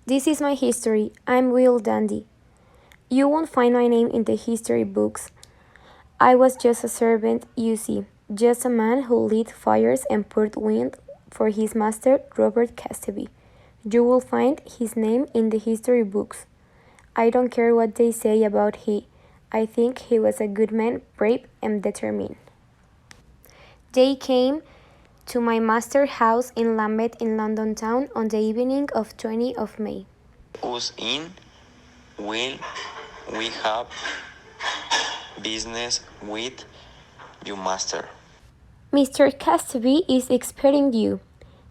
This is my history. I'm Will Dandy. You won't find my name in the history books. I was just a servant, you see, just a man who lit fires and poured wind for his master, Robert Casteby. You will find his name in the history books. I don't care what they say about he. I think he was a good man, brave and determined. They came to my master's house in Lambeth in London town on the evening of 20th of May. Us in will we have business with you, master. Mr. Casteby is expecting you.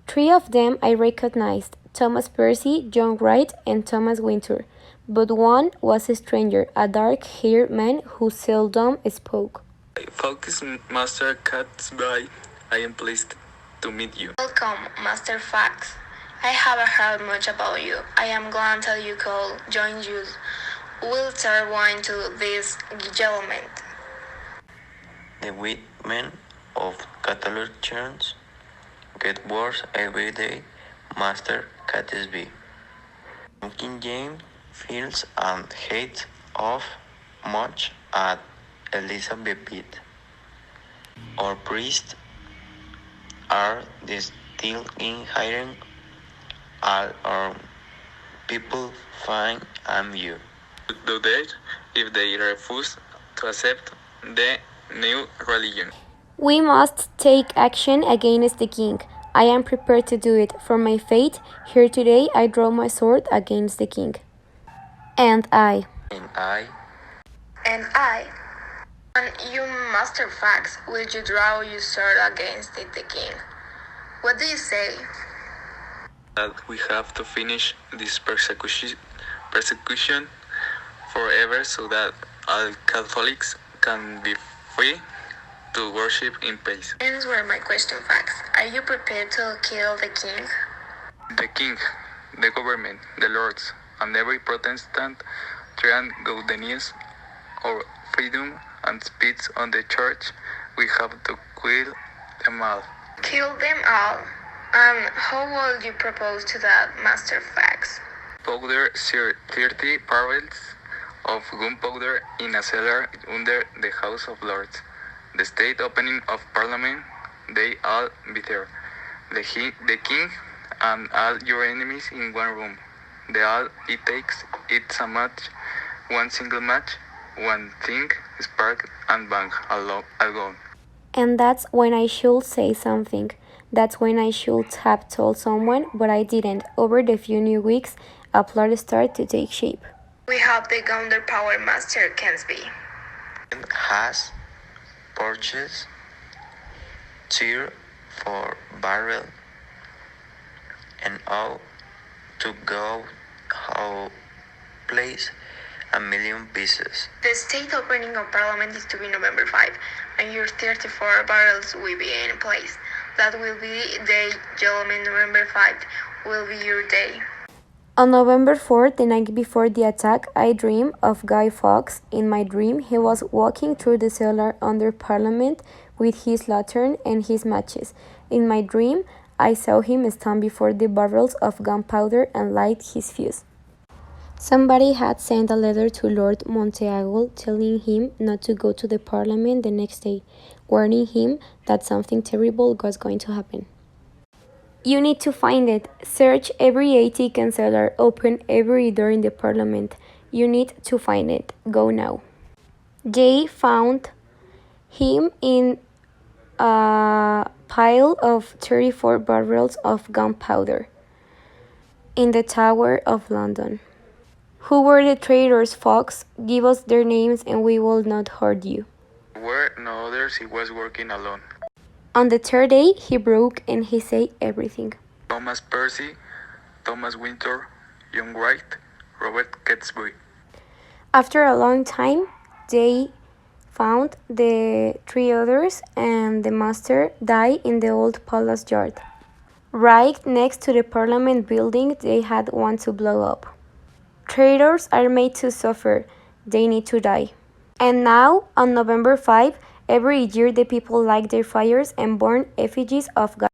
3 of them I recognized, Thomas Percy, John Wright, and Thomas Winter, but one was a stranger, a dark-haired man who seldom spoke. Focus, Master Catsby. I am pleased to meet you. Welcome, Master Fax. I haven't heard much about you. I am glad till you call, join you. We'll serve wine to this gentleman. The women of Catholic church get worse every day, Master Catsby. King James feels and hates of much at Elizabeth. Our priests are still in hiding. All our people find you. Do they, if they refuse to accept the new religion? We must take action against the king. I am prepared to do it. For my faith, here today I draw my sword against the king. And I. And I. And I. And you, Master Fax, will you draw your sword against the king? What do you say? That we have to finish this persecution forever so that all Catholics can be free to worship in peace. Answer my question, Fax. Are you prepared to kill the king? The king, the government, the lords, and every Protestant Trans Godinez or freedom and speech on the church, we have to kill them all. Kill them all? And how will you propose to that, Master Fax? Powder 30 barrels of gunpowder in a cellar under the House of Lords. The state opening of Parliament, they all be there. The king and all your enemies in one room. It takes it's a match, one single match, one thing, spark and bang, alone. And that's when I should say something. That's when I should have told someone, but I didn't. Over the few new weeks, a plot started to take shape. We have the Gunpowder Master Catsby. And has purchased 4 barrel and all to go how place 1,000,000 pieces. The state opening of Parliament is to be November 5, and your 34 barrels will be in place. That will be the gentleman. November 5 will be your day. On November 4th, the night before the attack, I dreamed of Guy Fawkes. In my dream, he was walking through the cellar under Parliament with his lantern and his matches. In my dream, I saw him stand before the barrels of gunpowder and light his fuse. Somebody had sent a letter to Lord Monteagle telling him not to go to the Parliament the next day, warning him that something terrible was going to happen. You need to find it. Search every attic and cellar. Open every door in the Parliament. You need to find it. Go now. They found him in a pile of 34 barrels of gunpowder in the Tower of London. Who were the traitors, Fox? Give us their names and we will not hurt you. There were no others, he was working alone. On the 3rd day, he broke and he said everything. Thomas Percy, Thomas Winter, John Wright, Robert Catsby. After a long time, they found the 3 others and the master died in the old palace yard. Right next to the Parliament building, they had one to blow up. Traitors are made to suffer. They need to die. And now, on November 5, every year the people light their fires and burn effigies of God.